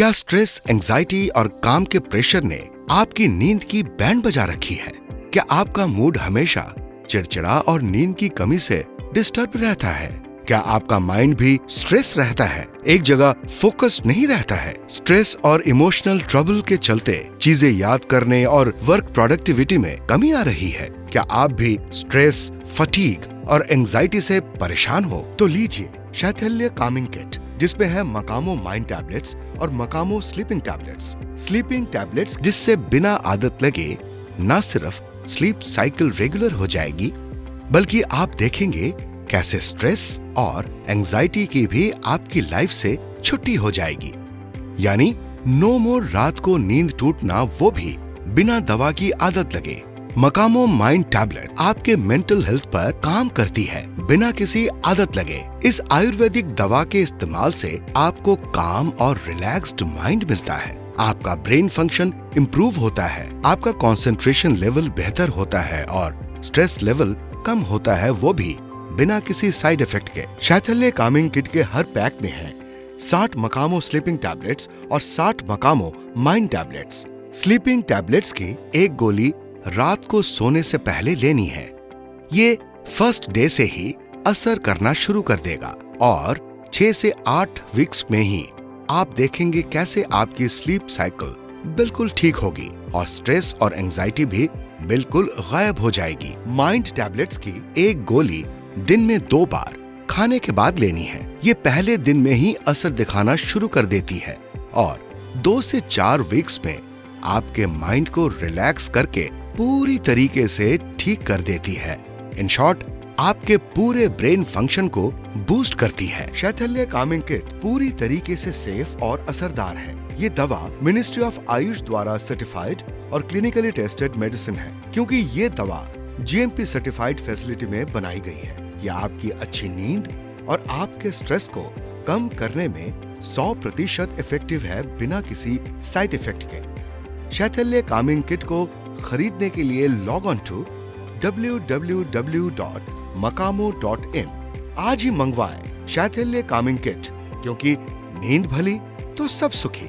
क्या stress, anxiety और काम के प्रेशर ने आपकी नींद की बैंड बजा रखी है? क्या आपका मूड हमेशा चिड़चिड़ा और नींद की कमी से डिस्टर्ब रहता है? क्या आपका माइंड भी स्ट्रेस रहता है, एक जगह फोकस नहीं रहता है? स्ट्रेस और इमोशनल ट्रबल के चलते चीजें याद करने और वर्क प्रोडक्टिविटी में कमी आ रही है? क्या आप भी स्ट्रेस, फटीग और एंजाइटी से परेशान हो? तो लीजिए शैथिल्य कामिंग किट, जिसपे है मकामो माइंड टैबलेट्स और मकामो स्लीपिंग टैबलेट्स। स्लीपिंग टैबलेट्स जिससे बिना आदत लगे न सिर्फ स्लीप साइकिल रेगुलर हो जाएगी, बल्कि आप देखेंगे कैसे स्ट्रेस और एंजाइटी की भी आपकी लाइफ से छुट्टी हो जाएगी। यानी नो मोर रात को नींद टूटना, वो भी बिना दवा की आदत लगे। मकामो माइंड टैबलेट आपके मेंटल हेल्थ पर काम करती है बिना किसी आदत लगे। इस आयुर्वेदिक दवा के इस्तेमाल से आपको काम और रिलैक्स्ड माइंड मिलता है। आपका ब्रेन फंक्शन इंप्रूव होता है, आपका कंसंट्रेशन लेवल बेहतर होता है और स्ट्रेस लेवल कम होता है, वो भी बिना किसी साइड इफेक्ट के। शैथिल्य कामिंग किट के हर पैक में है 60 मकामो स्लीपिंग टैबलेट्स और 60 मकामो माइंड टैबलेट्स। स्लीपिंग टैबलेट्स की एक गोली रात को सोने से पहले लेनी है। ये फर्स्ट डे से ही असर करना शुरू कर देगा और 6 से 8 वीक्स में ही आप देखेंगे कैसे आपकी स्लीप साइकिल बिल्कुल ठीक होगी और स्ट्रेस और एंजाइटी भी बिल्कुल गायब हो जाएगी। माइंड टैबलेट्स की एक गोली दिन में 2 बार खाने के बाद लेनी है। ये पहले दिन में ही असर दिखाना शुरू कर देती है और 2 से 4 वीक्स में आपके माइंड को रिलैक्स करके पूरी तरीके से ठीक कर देती है। इन शॉर्ट, आपके पूरे ब्रेन फंक्शन को बूस्ट करती है। शैथिल्य कामिंग किट पूरी तरीके से सेफ और असरदार है। ये दवा मिनिस्ट्री ऑफ आयुष द्वारा सर्टिफाइड और क्लिनिकली टेस्टेड मेडिसिन है, क्योंकि ये दवा GMP सर्टिफाइड फैसिलिटी में बनाई गई है। यह आपकी अच्छी नींद और आपके स्ट्रेस को कम करने में 100% इफेक्टिव है बिना किसी साइड इफेक्ट के। शैथिल्य कामिंग किट को खरीदने के लिए लॉग ऑन टू www.makamo.in। आज ही मंगवाएं शैथिल्य कामिंग किट, क्योंकि नींद भली तो सब सुखी।